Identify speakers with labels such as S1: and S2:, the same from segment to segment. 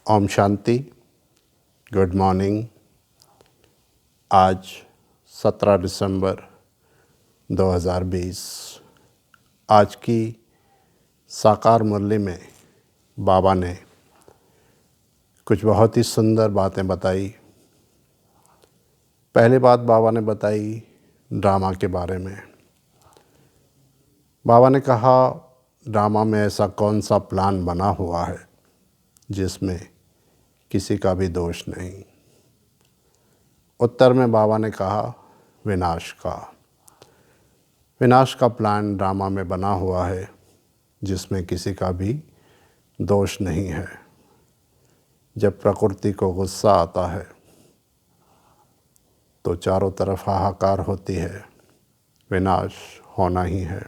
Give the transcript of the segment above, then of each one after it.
S1: Om Shanti. Good morning. आज 17 दिसंबर 2020। आज की साकार मुरली में बाबा ने कुछ बहुत ही सुंदर बातें बताई। पहली बात बाबा ने बताई ड्रामा के बारे में। बाबा ने कहा ड्रामा में ऐसा कौन सा प्लान बना हुआ है जिसमें किसी का भी दोष नहीं। उत्तर में बाबा ने कहा विनाश का प्लान ड्रामा में बना हुआ है जिसमें किसी का भी दोष नहीं है। जब प्रकृति को गुस्सा आता है तो चारों तरफ हाहाकार होती है, विनाश होना ही है।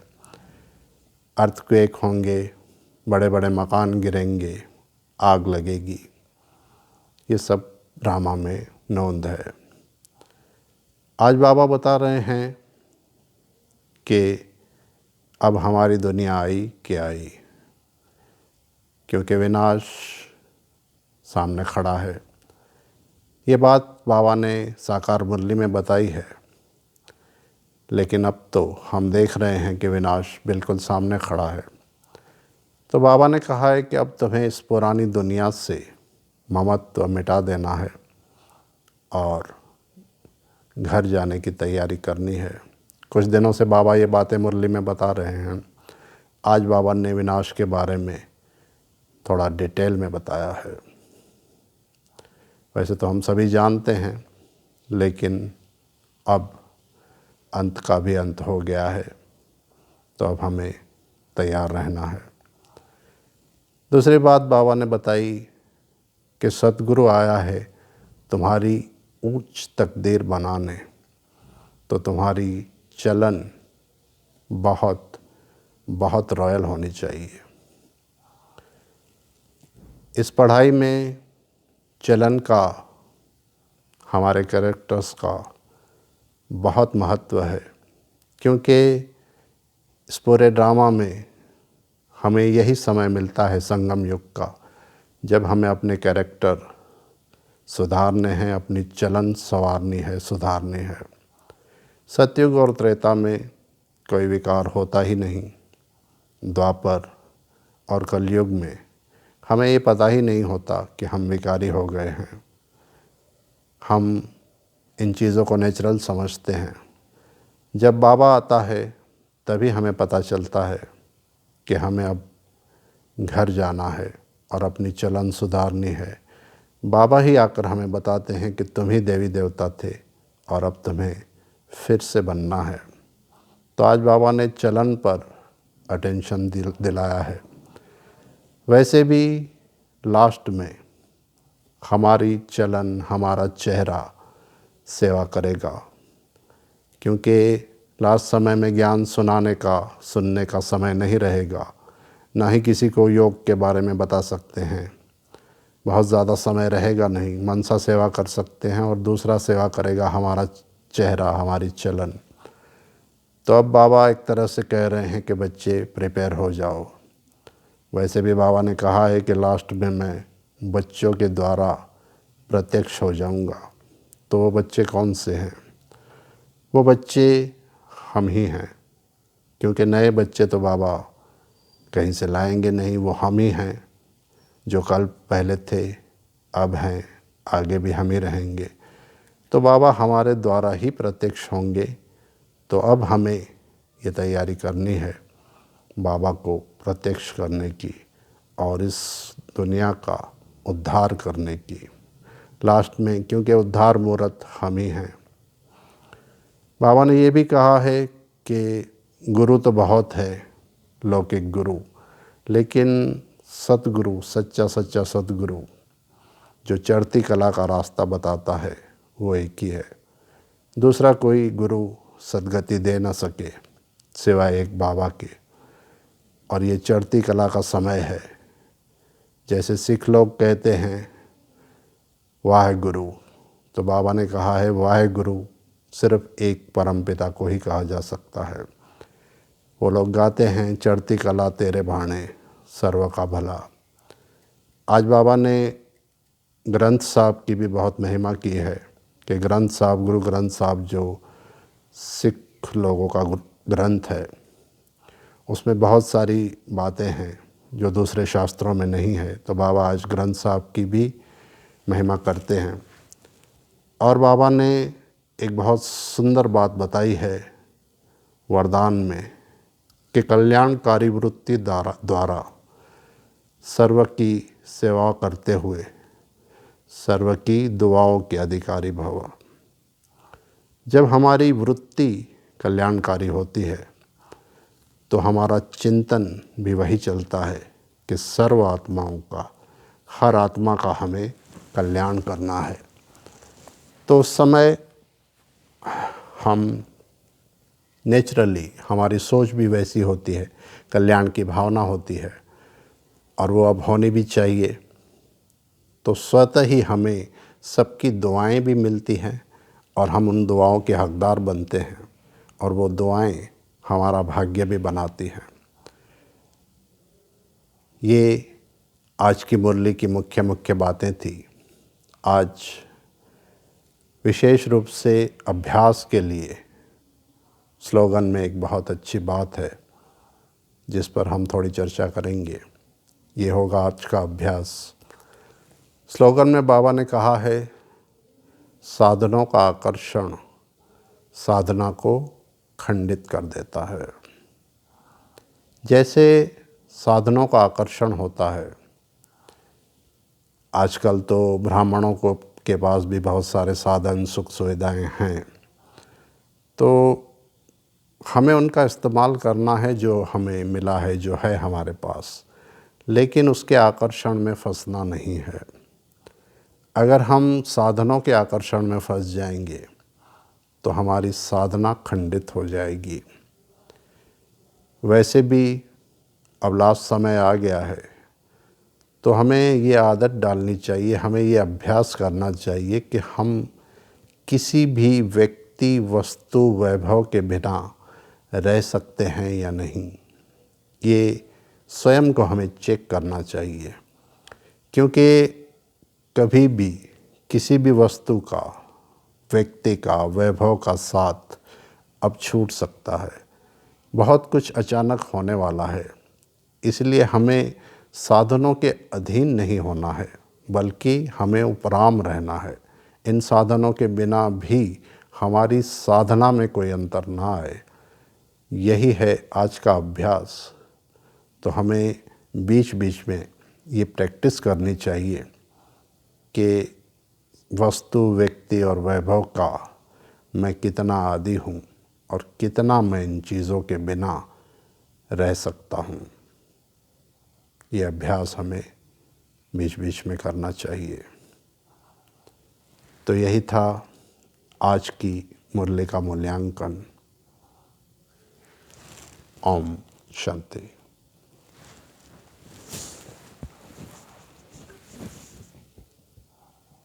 S1: अर्थक्वेक होंगे, बड़े बड़े मकान गिरेंगे, आग लगेगी। ये सब ड्रामा में नोंद है। आज बाबा बता रहे हैं कि अब हमारी दुनिया आई कि आई, क्योंकि विनाश सामने खड़ा है। ये बात बाबा ने साकार मुरली में बताई है, लेकिन अब तो हम देख रहे हैं कि विनाश बिल्कुल सामने खड़ा है। तो बाबा ने कहा है कि अब तुम्हें इस पुरानी दुनिया से ममत्व मिटा देना है और घर जाने की तैयारी करनी है। कुछ दिनों से बाबा ये बातें मुरली में बता रहे हैं। आज बाबा ने विनाश के बारे में थोड़ा डिटेल में बताया है। वैसे तो हम सभी जानते हैं, लेकिन अब अंत का भी अंत हो गया है, तो अब हमें तैयार रहना है। दूसरी बात बाबा ने बताई कि सतगुरु आया है तुम्हारी ऊंच तकदीर बनाने, तो तुम्हारी चलन बहुत बहुत रॉयल होनी चाहिए। इस पढ़ाई में चलन का, हमारे कैरेक्टर्स का बहुत महत्व है, क्योंकि इस पूरे ड्रामा में हमें यही समय मिलता है संगम युग का, जब हमें अपने कैरेक्टर सुधारने हैं, अपनी चलन संवारनी है, सुधारनी है। सतयुग और त्रेता में कोई विकार होता ही नहीं। द्वापर और कलयुग में हमें ये पता ही नहीं होता कि हम विकारी हो गए हैं। हम इन चीज़ों को नेचुरल समझते हैं। जब बाबा आता है तभी हमें पता चलता है कि हमें अब घर जाना है और अपनी चलन सुधारनी है। बाबा ही आकर हमें बताते हैं कि तुम ही देवी देवता थे और अब तुम्हें फिर से बनना है। तो आज बाबा ने चलन पर अटेंशन दिलाया है। वैसे भी लास्ट में हमारी चलन, हमारा चेहरा सेवा करेगा, क्योंकि लास्ट समय में ज्ञान सुनने का समय नहीं रहेगा। ना ही किसी को योग के बारे में बता सकते हैं, बहुत ज़्यादा समय रहेगा नहीं। मनसा सेवा कर सकते हैं और दूसरा सेवा करेगा हमारा चेहरा, हमारी चलन। तो अब बाबा एक तरह से कह रहे हैं कि बच्चे प्रिपेयर हो जाओ। वैसे भी बाबा ने कहा है कि लास्ट में मैं बच्चों के द्वारा प्रत्यक्ष हो जाऊंगा। तो वो बच्चे कौन से हैं? वो बच्चे हम ही हैं, क्योंकि नए बच्चे तो बाबा कहीं से लाएंगे नहीं। वो हम ही हैं, जो कल पहले थे, अब हैं, आगे भी हम ही रहेंगे। तो बाबा हमारे द्वारा ही प्रत्यक्ष होंगे। तो अब हमें ये तैयारी करनी है बाबा को प्रत्यक्ष करने की और इस दुनिया का उद्धार करने की लास्ट में, क्योंकि उद्धार मूर्त हम ही हैं। बाबा ने ये भी कहा है कि गुरु तो बहुत है, लौकिक गुरु, लेकिन सतगुरु, सच्चा सतगुरु जो चढ़ती कला का रास्ता बताता है, वो एक ही है। दूसरा कोई गुरु सद्गति दे न सके सिवाय एक बाबा के। और ये चढ़ती कला का समय है। जैसे सिख लोग कहते हैं वाहेगुरु, तो बाबा ने कहा है वाहेगुरु सिर्फ एक परमपिता को ही कहा जा सकता है। वो लोग गाते हैं चढ़ती कला तेरे भाणे सर्व का भला। आज बाबा ने ग्रंथ साहब की भी बहुत महिमा की है कि ग्रंथ साहब, गुरु ग्रंथ साहब जो सिख लोगों का ग्रंथ है, उसमें बहुत सारी बातें हैं जो दूसरे शास्त्रों में नहीं है। तो बाबा आज ग्रंथ साहब की भी महिमा करते हैं। और बाबा ने एक बहुत सुंदर बात बताई है वरदान में कि कल्याणकारी वृत्ति द्वारा सर्व की सेवा करते हुए सर्व की दुआओं के अधिकारी भव। जब हमारी वृत्ति कल्याणकारी होती है तो हमारा चिंतन भी वही चलता है कि सर्व आत्माओं का, हर आत्मा का हमें कल्याण करना है। तो उस समय हम नेचुरली, हमारी सोच भी वैसी होती है, कल्याण की भावना होती है और वो अब होनी भी चाहिए। तो स्वतः ही हमें सबकी दुआएं भी मिलती हैं और हम उन दुआओं के हकदार बनते हैं और वो दुआएं हमारा भाग्य भी बनाती हैं। ये आज की मुरली की मुख्य बातें थी। आज विशेष रूप से अभ्यास के लिए स्लोगन में एक बहुत अच्छी बात है जिस पर हम थोड़ी चर्चा करेंगे। ये होगा आज का अभ्यास। स्लोगन में बाबा ने कहा है, साधनों का आकर्षण साधना को खंडित कर देता है। जैसे साधनों का आकर्षण होता है, आजकल तो ब्राह्मणों को के पास भी बहुत सारे साधन, सुख सुविधाएं हैं, तो हमें उनका इस्तेमाल करना है जो हमें मिला है, जो है हमारे पास, लेकिन उसके आकर्षण में फंसना नहीं है। अगर हम साधनों के आकर्षण में फंस जाएंगे तो हमारी साधना खंडित हो जाएगी। वैसे भी अब लास्ट समय आ गया है तो हमें ये आदत डालनी चाहिए, हमें ये अभ्यास करना चाहिए कि हम किसी भी व्यक्ति, वस्तु, वैभव के बिना रह सकते हैं या नहीं। ये स्वयं को हमें चेक करना चाहिए, क्योंकि कभी भी किसी भी वस्तु का, व्यक्ति का, वैभव का साथ अब छूट सकता है। बहुत कुछ अचानक होने वाला है। इसलिए हमें साधनों के अधीन नहीं होना है, बल्कि हमें उपराम रहना है। इन साधनों के बिना भी हमारी साधना में कोई अंतर ना आए, यही है आज का अभ्यास। तो हमें बीच बीच में ये प्रैक्टिस करनी चाहिए कि वस्तु, व्यक्ति और वैभव का मैं कितना आदी हूँ और कितना मैं इन चीज़ों के बिना रह सकता हूँ। ये अभ्यास हमें बीच बीच में करना चाहिए। तो यही था आज की मुरली का मूल्यांकन। ओम शांति।